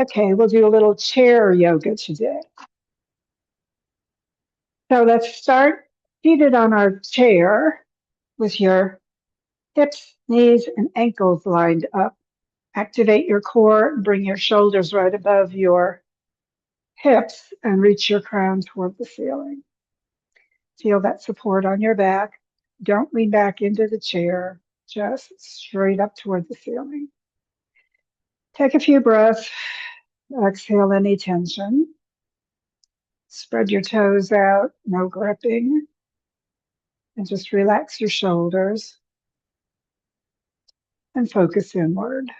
Okay, we'll do a little chair yoga today. So let's start seated on our chair with your hips, knees, and ankles lined up. Activate your core and bring your shoulders right above your hips and reach your crown toward the ceiling. Feel that support on your back. Don't lean back into the chair, just straight up toward the ceiling. Take a few breaths. Exhale any tension. Spread your toes out, no gripping, and just relax your shoulders and focus inward.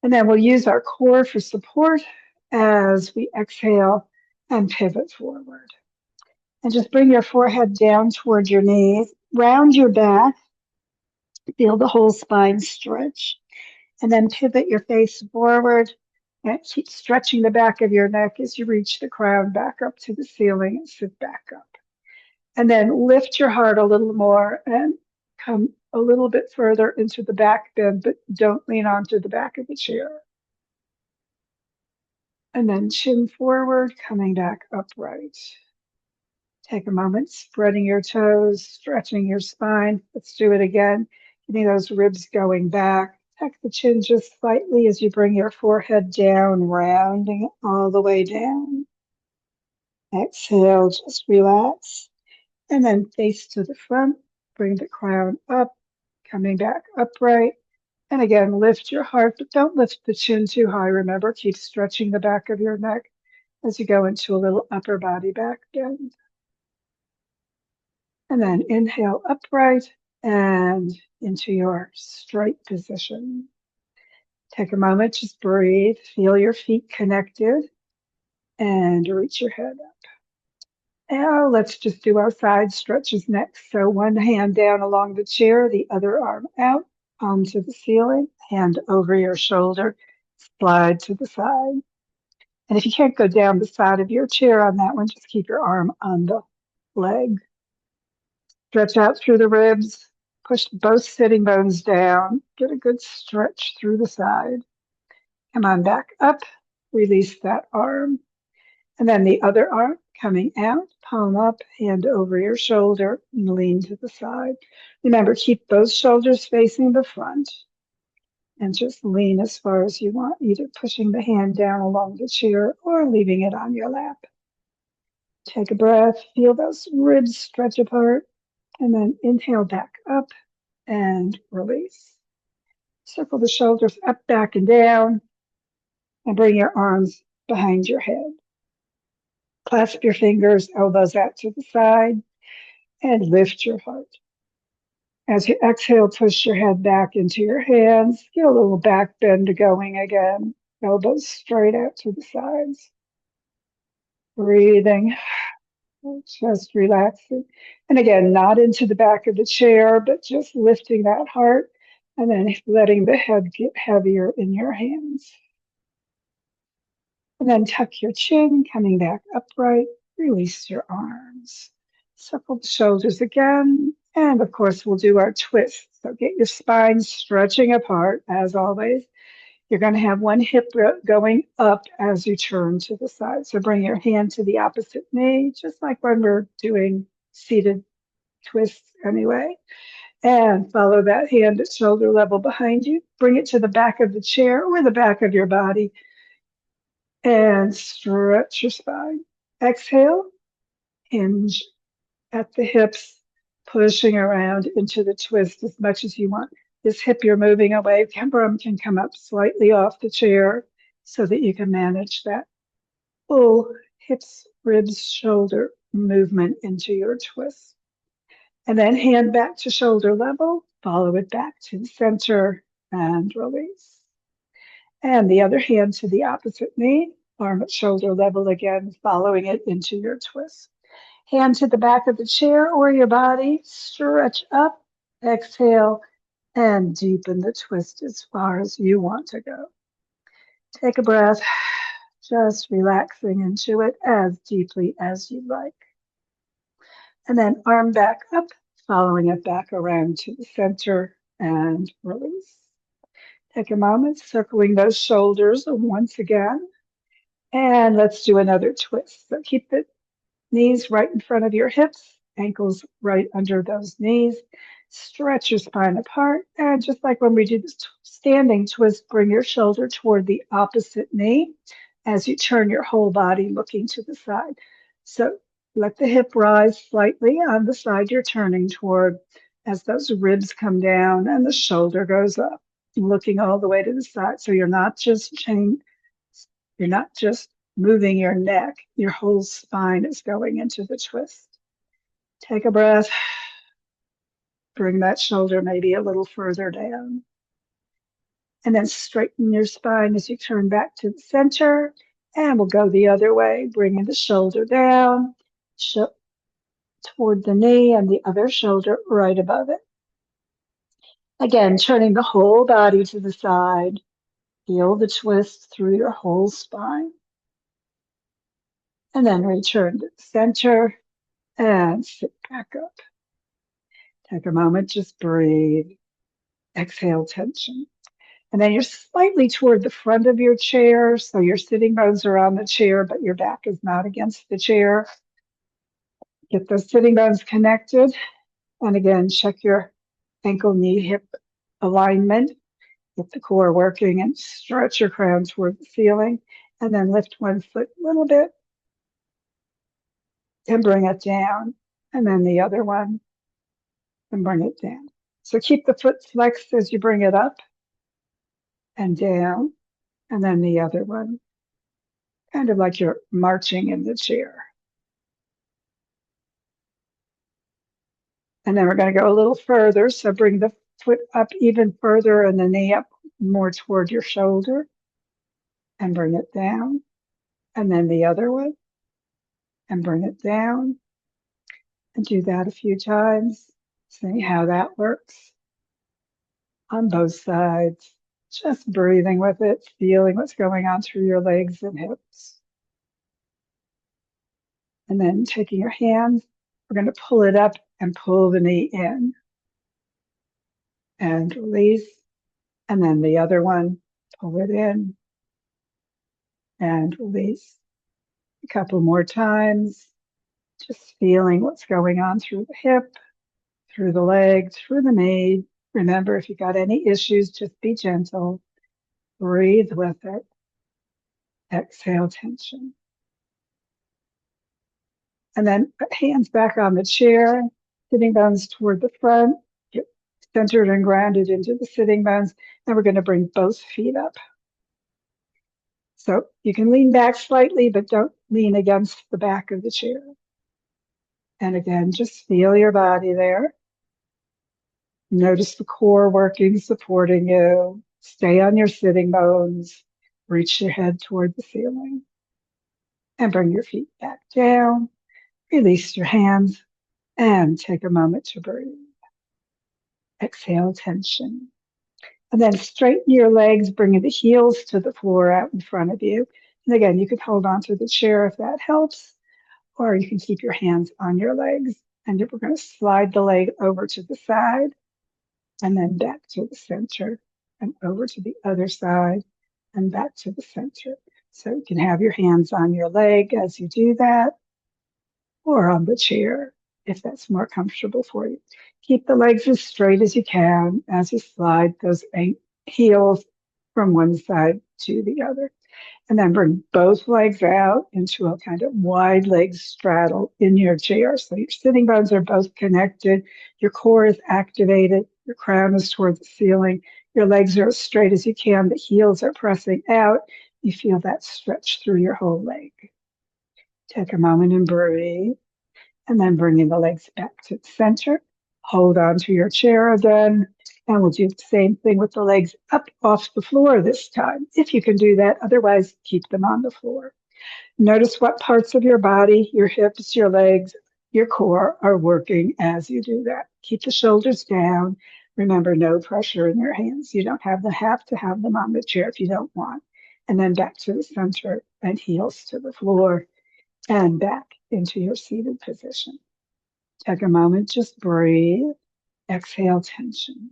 And then we'll use our core for support as we exhale and pivot forward. And just bring your forehead down toward your knees, round your back, feel the whole spine stretch, and then pivot your face forward and keep stretching the back of your neck as you reach the crown back up to the ceiling and sit back up. And then lift your heart a little more and come a little bit further into the back bend, but don't lean onto the back of the chair. And then chin forward, coming back upright. Take a moment, spreading your toes, stretching your spine. Let's do it again. Getting those ribs going back. Tuck the chin just slightly as you bring your forehead down, rounding all the way down. Exhale, just relax. And then face to the front. Bring the crown up, coming back upright. And again, lift your heart, but don't lift the chin too high. Remember, keep stretching the back of your neck as you go into a little upper body back bend. And then inhale upright and into your straight position. Take a moment, just breathe, feel your feet connected, and reach your head up. Now let's just do our side stretches next. So one hand down along the chair, the other arm out, palm to the ceiling, hand over your shoulder, slide to the side. And if you can't go down the side of your chair on that one, just keep your arm on the leg. Stretch out through the ribs, push both sitting bones down, get a good stretch through the side. Come on back up, release that arm. And then the other arm coming out, palm up, hand over your shoulder, and lean to the side. Remember, keep both shoulders facing the front and just lean as far as you want, either pushing the hand down along the chair or leaving it on your lap. Take a breath, feel those ribs stretch apart, and then inhale back up and release. Circle the shoulders up, back, and down, and bring your arms behind your head. Clasp your fingers, elbows out to the side, and lift your heart. As you exhale, push your head back into your hands. Get a little back bend going again. Elbows straight out to the sides. Breathing, just relaxing. And again, not into the back of the chair, but just lifting that heart and then letting the head get heavier in your hands. And then tuck your chin, coming back upright. Release your arms. Circle the shoulders again. And of course, we'll do our twist. So get your spine stretching apart as always. You're going to have one hip going up as you turn to the side. So bring your hand to the opposite knee, just like when we're doing seated twists anyway. And follow that hand at shoulder level behind you. Bring it to the back of the chair or the back of your body. And stretch your spine. Exhale, hinge at the hips, pushing around into the twist as much as you want. This hip you're moving away from can come up slightly off the chair so that you can manage that full hips, ribs, shoulder movement into your twist. And then hand back to shoulder level, follow it back to the center and release. And the other hand to the opposite knee, arm at shoulder level again, following it into your twist. Hand to the back of the chair or your body, stretch up, exhale, and deepen the twist as far as you want to go. Take a breath, just relaxing into it as deeply as you like. And then arm back up, following it back around to the center and release. Take a moment, circling those shoulders once again. And let's do another twist. So keep the knees right in front of your hips, ankles right under those knees. Stretch your spine apart. And just like when we do this standing twist, bring your shoulder toward the opposite knee as you turn your whole body looking to the side. So let the hip rise slightly on the side you're turning toward as those ribs come down and the shoulder goes up, looking all the way to the side. So you're not just moving your neck, your whole spine is going into the twist. Take a breath, bring that shoulder maybe a little further down, and then straighten your spine as you turn back to the center. And we'll go the other way, bringing the shoulder down toward the knee and the other shoulder right above it. Again, turning the whole body to the side. Feel the twist through your whole spine. And then return to the center and sit back up. Take a moment, just breathe. Exhale tension. And then you're slightly toward the front of your chair. So your sitting bones are on the chair, but your back is not against the chair. Get those sitting bones connected. And again, check your ankle, knee, hip alignment. Get the core working and stretch your crown toward the ceiling. And then lift one foot a little bit and bring it down. And then the other one and bring it down. So keep the foot flexed as you bring it up and down. And then the other one, kind of like you're marching in the chair. And then we're going to go a little further. So bring the foot up even further and the knee up more toward your shoulder and bring it down. And then the other one and bring it down. And do that a few times. See how that works on both sides. Just breathing with it, feeling what's going on through your legs and hips. And then taking your hands, we're going to pull it up and pull the knee in. And release. And then the other one, pull it in and release. A couple more times. Just feeling what's going on through the hip, through the leg, through the knee. Remember, if you got any issues, just be gentle. Breathe with it. Exhale tension. And then put hands back on the chair, sitting bones toward the front. Get centered and grounded into the sitting bones. And we're going to bring both feet up. So you can lean back slightly, but don't lean against the back of the chair. And again, just feel your body there. Notice the core working, supporting you. Stay on your sitting bones. Reach your head toward the ceiling. And bring your feet back down. Release your hands and take a moment to breathe. Exhale tension. And then straighten your legs, bringing the heels to the floor out in front of you. And again, you can hold on to the chair if that helps, or you can keep your hands on your legs. And we're going to slide the leg over to the side and then back to the center and over to the other side and back to the center. So you can have your hands on your leg as you do that, or on the chair if that's more comfortable for you. Keep the legs as straight as you can as you slide those heels from one side to the other. And then bring both legs out into a kind of wide leg straddle in your chair. So your sitting bones are both connected. Your core is activated. Your crown is toward the ceiling. Your legs are as straight as you can. The heels are pressing out. You feel that stretch through your whole leg. Take a moment and breathe. And then bringing the legs back to the center. Hold on to your chair again. And we'll do the same thing with the legs up off the floor this time, if you can do that. Otherwise, keep them on the floor. Notice what parts of your body, your hips, your legs, your core are working as you do that. Keep the shoulders down. Remember, no pressure in your hands. You don't have to have them on the chair if you don't want. And then back to the center and heels to the floor and back into your seated position. Take a moment, just breathe. Exhale tension.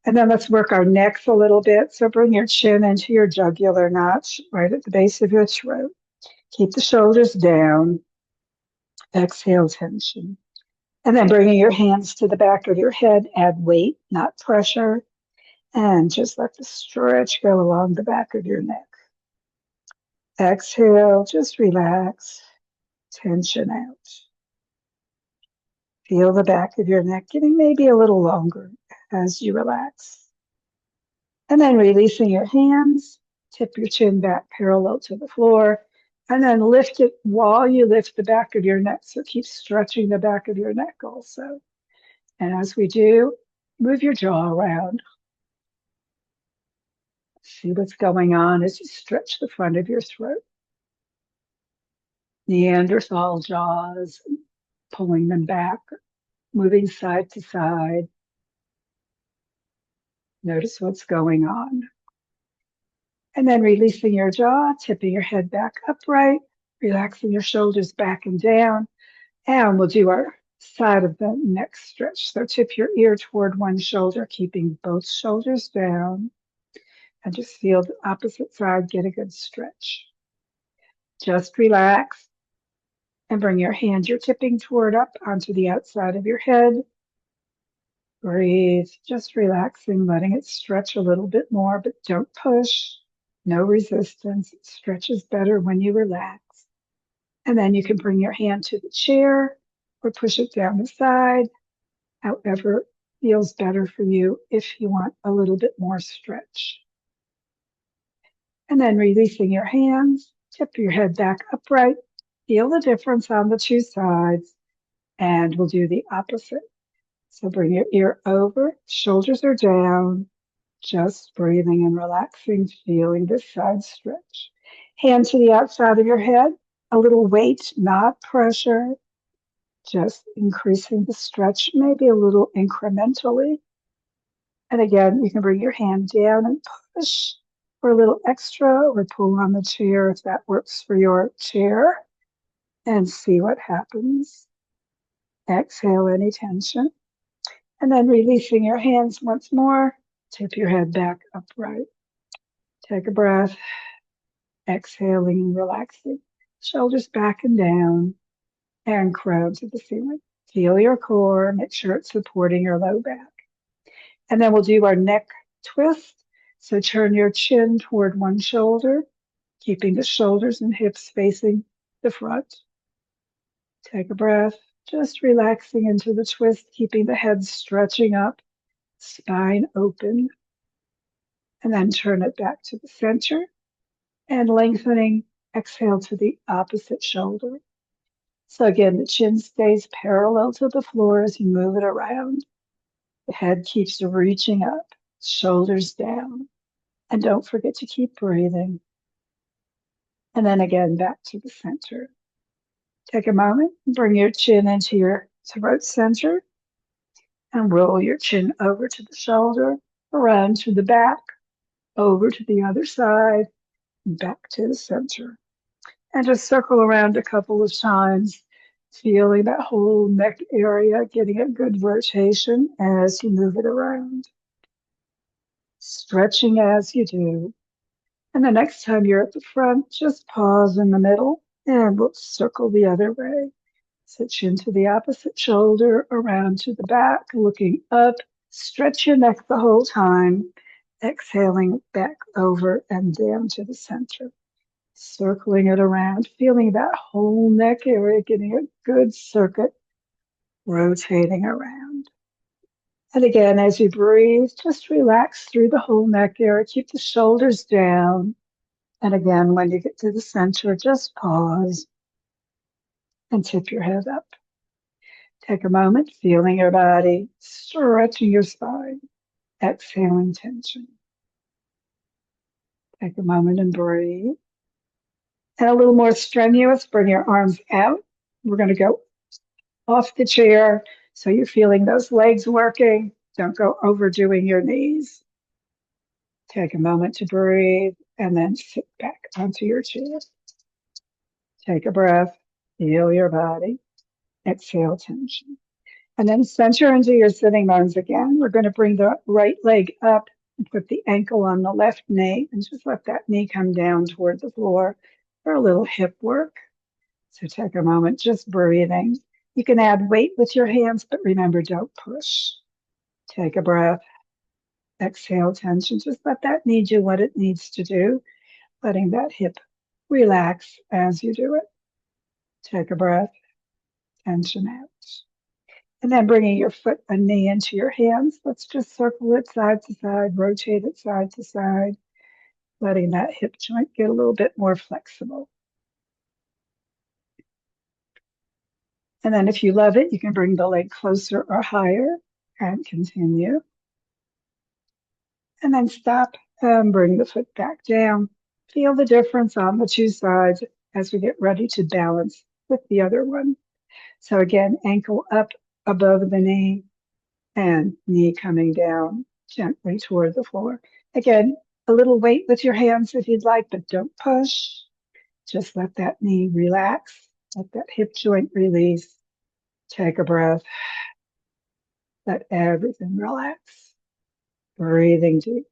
And then let's work our necks a little bit. So bring your chin into your jugular notch right at the base of your throat. Keep the shoulders down. Exhale, tension. And then bringing your hands to the back of your head, add weight, not pressure. And just let the stretch go along the back of your neck. Exhale, just relax, tension out. Feel the back of your neck getting maybe a little longer as you relax. And then releasing your hands, tip your chin back parallel to the floor, and then lift it while you lift the back of your neck. So keep stretching the back of your neck also. And as we do, move your jaw around. See what's going on as you stretch the front of your throat. Neanderthal jaws, pulling them back, moving side to side. Notice what's going on. And then releasing your jaw, tipping your head back upright, relaxing your shoulders back and down. And we'll do our side of the neck stretch. So tip your ear toward one shoulder, keeping both shoulders down. And just feel the opposite side get a good stretch. Just relax and bring your hand you're tipping toward up onto the outside of your head. Breathe, just relaxing, letting it stretch a little bit more, but don't push. No resistance. It stretches better when you relax. And then you can bring your hand to the chair or push it down the side, however feels better for you if you want a little bit more stretch. And then releasing your hands, tip your head back upright. Feel the difference on the two sides, and we'll do the opposite. So bring your ear over, shoulders are down, just breathing and relaxing, feeling this side stretch. Hand to the outside of your head, a little weight, not pressure, just increasing the stretch, maybe a little incrementally. And again, you can bring your hand down and push for a little extra or pull on the chair if that works for your chair and see what happens. Exhale any tension. And then releasing your hands once more, tip your head back upright. Take a breath, exhaling and relaxing. Shoulders back and down and crown to the ceiling. Feel your core, make sure it's supporting your low back. And then we'll do our neck twist. So turn your chin toward one shoulder, keeping the shoulders and hips facing the front. Take a breath, just relaxing into the twist, keeping the head stretching up, spine open. And then turn it back to the center and lengthening. Exhale to the opposite shoulder. So again, the chin stays parallel to the floor as you move it around. The head keeps reaching up, shoulders down. And don't forget to keep breathing. And then again, back to the center. Take a moment, bring your chin into your throat center and roll your chin over to the shoulder, around to the back, over to the other side, back to the center. And just circle around a couple of times, feeling that whole neck area, getting a good rotation as you move it around. Stretching as you do. And the next time you're at the front, just pause in the middle and we'll circle the other way. So chin to the opposite shoulder, around to the back, looking up. Stretch your neck the whole time. Exhaling back over and down to the center. Circling it around, feeling that whole neck area, getting a good circuit, rotating around. And again, as you breathe, just relax through the whole neck area. Keep the shoulders down. And again, when you get to the center, just pause and tip your head up. Take a moment, feeling your body, stretching your spine, exhaling tension. Take a moment and breathe. And a little more strenuous, bring your arms out. We're going to go off the chair so you're feeling those legs working. Don't go overdoing your knees. Take a moment to breathe and then sit back onto your chair. Take a breath, feel your body, exhale tension. And then center into your sitting bones again. We're going to bring the right leg up and put the ankle on the left knee and just let that knee come down toward the floor for a little hip work. So take a moment just breathing. You can add weight with your hands, but remember, don't push. Take a breath. Exhale tension. Just let that knee do what it needs to do, letting that hip relax as you do it. Take a breath. Tension out. And then bringing your foot and knee into your hands. Let's just circle it side to side, rotate it side to side, letting that hip joint get a little bit more flexible. And then if you love it, you can bring the leg closer or higher and continue. And then stop and bring the foot back down. Feel the difference on the two sides as we get ready to balance with the other one. So again, ankle up above the knee and knee coming down gently toward the floor. Again, a little weight with your hands if you'd like, but don't push. Just let that knee relax. Let that hip joint release. Take a breath. Let everything relax. Breathing deep.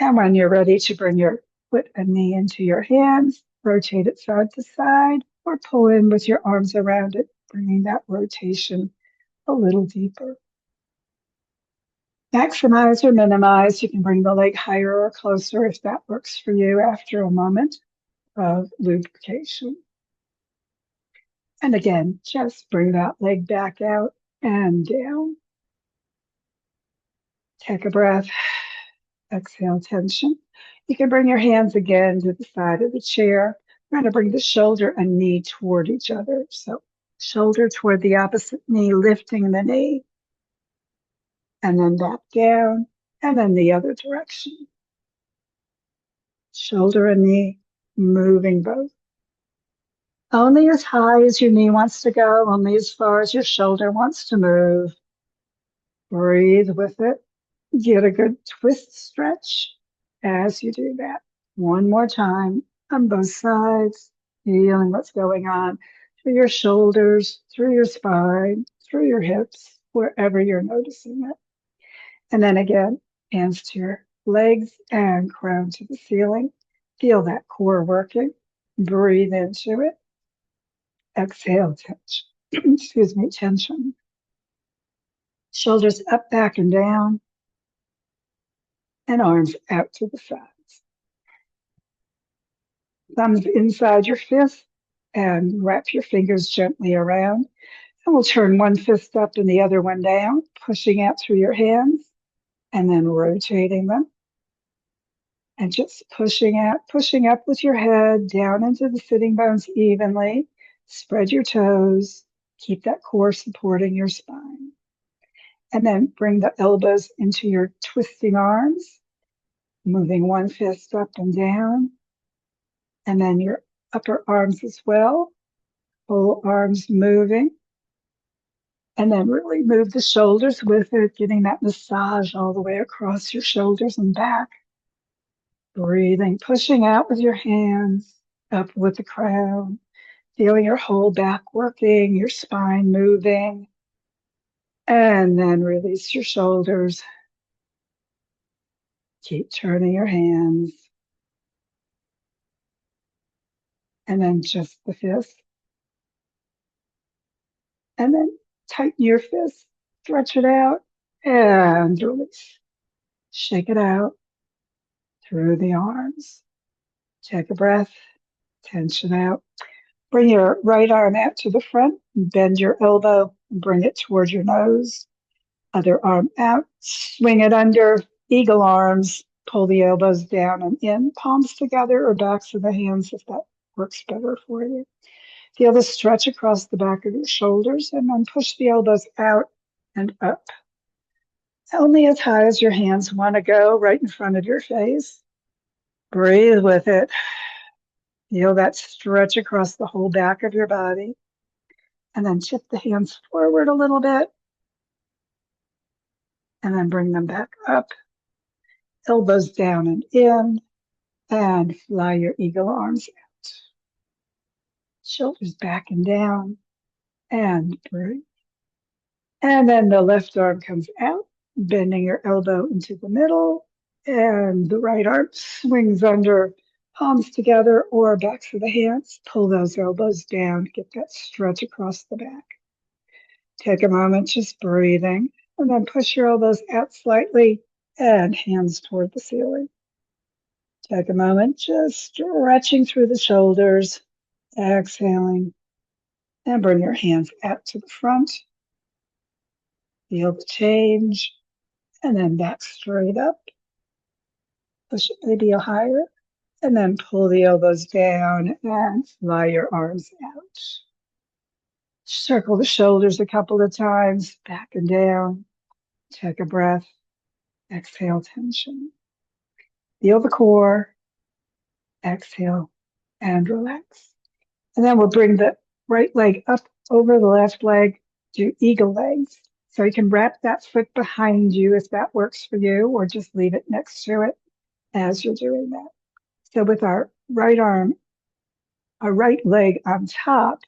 And when you're ready to bring your foot and knee into your hands, rotate it side to side or pull in with your arms around it, bringing that rotation a little deeper. Maximize or minimize. You can bring the leg higher or closer if that works for you after a moment of lubrication. And again, just bring that leg back out and down. Take a breath. Exhale tension. You can bring your hands again to the side of the chair. We're going to bring the shoulder and knee toward each other. So shoulder toward the opposite knee, lifting the knee, and then back down, and then the other direction. Shoulder and knee, moving both. Only as high as your knee wants to go, only as far as your shoulder wants to move. Breathe with it. Get a good twist stretch as you do that. One more time on both sides, feeling what's going on through your shoulders, through your spine, through your hips, wherever you're noticing it. And then again, hands to your legs and crown to the ceiling. Feel that core working. Breathe into it. Exhale, tension. Excuse me, tension. Shoulders up, back, and down. And arms out to the sides. Thumbs inside your fist and wrap your fingers gently around. And we'll turn one fist up and the other one down, pushing out through your hands and then rotating them. And just pushing out, pushing up with your head down into the sitting bones evenly. Spread your toes. Keep that core supporting your spine. And then bring the elbows into your twisting arms, moving one fist up and down. And then your upper arms as well. Whole arms moving. And then really move the shoulders with it, getting that massage all the way across your shoulders and back. Breathing, pushing out with your hands, up with the crown. Feeling your whole back working, your spine moving. And then release your shoulders. Keep turning your hands. And then just the fist. And then tighten your fist, stretch it out, and release. Shake it out through the arms. Take a breath, tension out. Bring your right arm out to the front, bend your elbow, and bring it towards your nose. Other arm out, swing it under, eagle arms, pull the elbows down and in, palms together or backs of the hands if that works better for you. Feel the stretch across the back of your shoulders and then push the elbows out and up. Only as high as your hands want to go, right in front of your face. Breathe with it. Feel that stretch across the whole back of your body. And then tip the hands forward a little bit. And then bring them back up. Elbows down and in. And fly your eagle arms out. Shoulders back and down. and breathe. And then the left arm comes out, bending your elbow into the middle, and the right arm swings under, palms together or backs of the hands. Pull those elbows down, get that stretch across the back. Take a moment just breathing, and then push your elbows out slightly and hands toward the ceiling. Take a moment just stretching through the shoulders, exhaling, and bring your hands out to the front. Feel the change, and then back straight up. Push it maybe a higher, and then pull the elbows down and fly your arms out. Circle the shoulders a couple of times, back and down. Take a breath. Exhale tension. Feel the core. Exhale and relax. And then we'll bring the right leg up over the left leg, do eagle legs. So you can wrap that foot behind you if that works for you, or just leave it next to it as you're doing that. So with our right leg on top,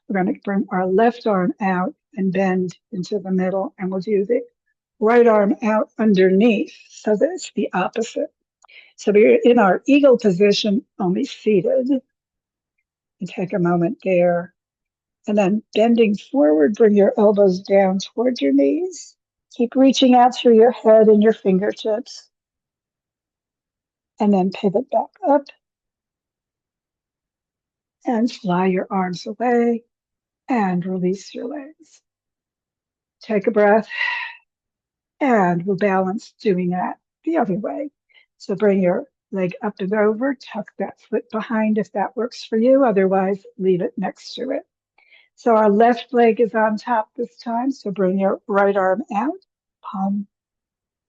we're going to bring our left arm out and bend into the middle, and we'll do the right arm out underneath so that it's the opposite. So we're in our eagle position, only seated. And take a moment there. And then bending forward, bring your elbows down towards your knees. Keep reaching out through your head and your fingertips. And then pivot back up and fly your arms away and release your legs. Take a breath, and we'll balance doing that the other way. So bring your leg up and over, tuck that foot behind if that works for you. Otherwise, leave it next to it. So our left leg is on top this time. So bring your right arm out, palm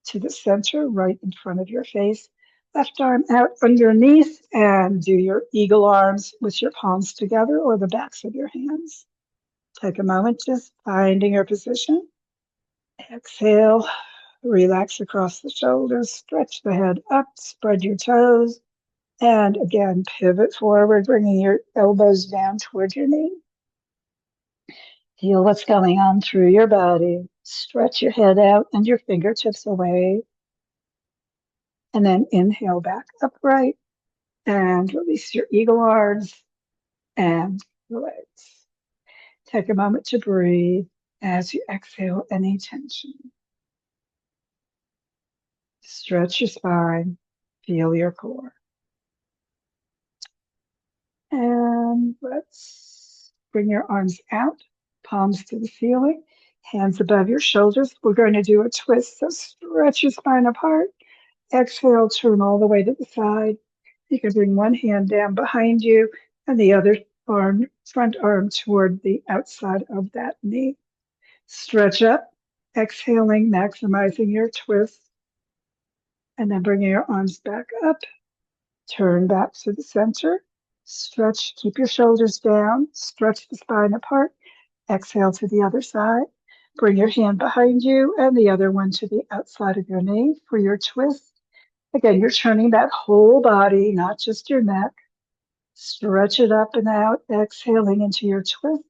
to the center, right in front of your face. Left arm out underneath, and do your eagle arms with your palms together or the backs of your hands. Take a moment just finding your position. Exhale, relax across the shoulders, stretch the head up, spread your toes, and again, pivot forward, bringing your elbows down toward your knee. Feel what's going on through your body. Stretch your head out and your fingertips away. And then inhale back upright and release your eagle arms and relax. Take a moment to breathe as you exhale any tension. Stretch your spine. Feel your core. And let's bring your arms out, palms to the ceiling, hands above your shoulders. We're going to do a twist, so stretch your spine apart. Exhale, turn all the way to the side. You can bring one hand down behind you and the other arm, front arm toward the outside of that knee. Stretch up, exhaling, maximizing your twist, and then bringing your arms back up. Turn back to the center. Stretch, keep your shoulders down, stretch the spine apart. Exhale to the other side. Bring your hand behind you and the other one to the outside of your knee for your twist. Again, you're turning that whole body, not just your neck. Stretch it up and out, exhaling into your twist.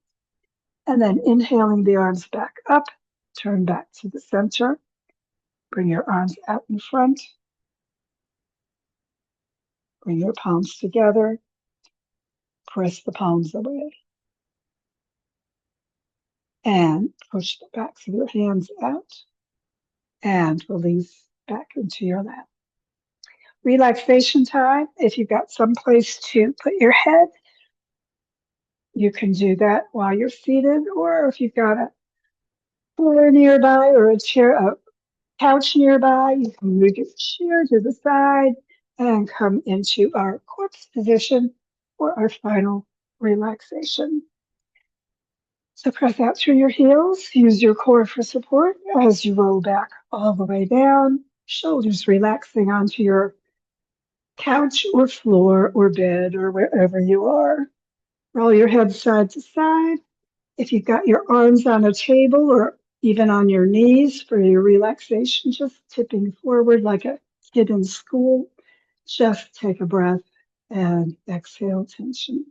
And then inhaling the arms back up. Turn back to the center. Bring your arms out in front. Bring your palms together. Press the palms away. And push the backs of your hands out. And release back into your lap. Relaxation time. If you've got some place to put your head, you can do that while you're seated, or if you've got a floor nearby or a chair, a couch nearby, you can move your chair to the side and come into our corpse position for our final relaxation. So press out through your heels, use your core for support as you roll back all the way down, shoulders relaxing onto your couch or floor or bed or wherever you are. Roll your head side to side. If you've got your arms on a table or even on your knees for your relaxation, just tipping forward like a kid in school, just take a breath and exhale tension.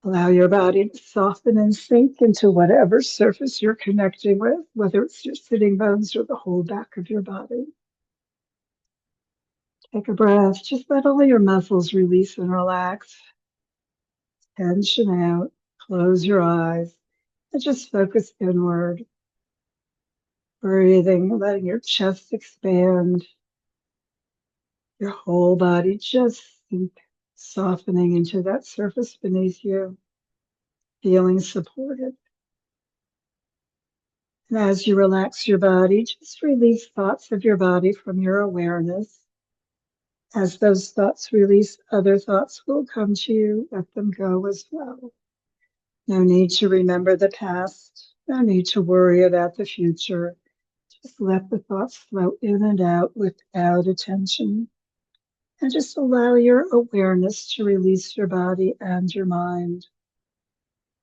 Allow your body to soften and sink into whatever surface you're connecting with, whether it's your sitting bones or the whole back of your body. Take a breath. Just let all your muscles release and relax. Tension out. Close your eyes and just focus inward. Breathing, letting your chest expand, your whole body just sink, softening into that surface beneath you, feeling supported. And as you relax your body, just release thoughts of your body from your awareness. As those thoughts release, other thoughts will come to you. Let them go as well. No need to remember the past. No need to worry about the future. Just let the thoughts flow in and out without attention. And just allow your awareness to release your body and your mind.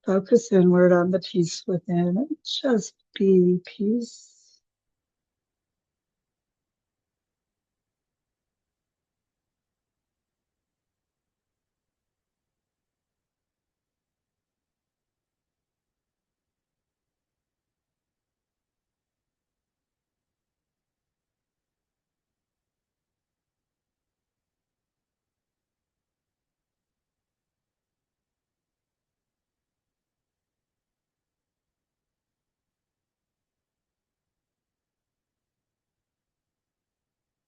Focus inward on the peace within and just be peace.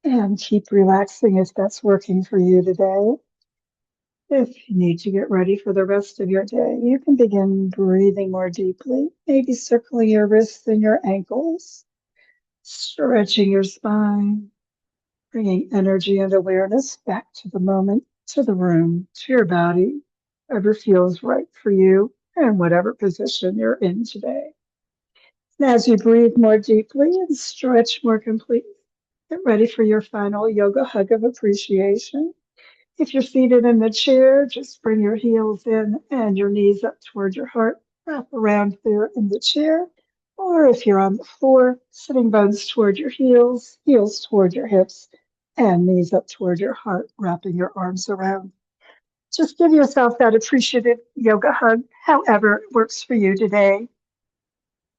And keep relaxing if that's working for you today. If you need to get ready for the rest of your day, you can begin breathing more deeply, maybe circling your wrists and your ankles, stretching your spine, bringing energy and awareness back to the moment, to the room, to your body, whatever feels right for you and whatever position you're in today. And as you breathe more deeply and stretch more completely, get ready for your final yoga hug of appreciation. If you're seated in the chair, just bring your heels in and your knees up toward your heart. Wrap around there in the chair. Or if you're on the floor, sitting bones toward your heels, heels toward your hips, and knees up toward your heart, wrapping your arms around. Just give yourself that appreciative yoga hug, however it works for you today.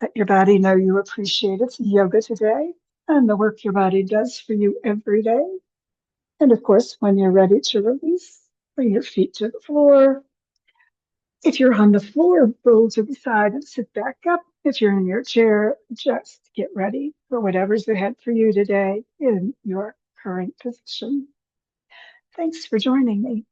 Let your body know you appreciate its yoga today and the work your body does for you every day. And of course, when you're ready to release, bring your feet to the floor. If you're on the floor, roll to the side and sit back up. If you're in your chair, just get ready for whatever's ahead for you today in your current position. Thanks for joining me.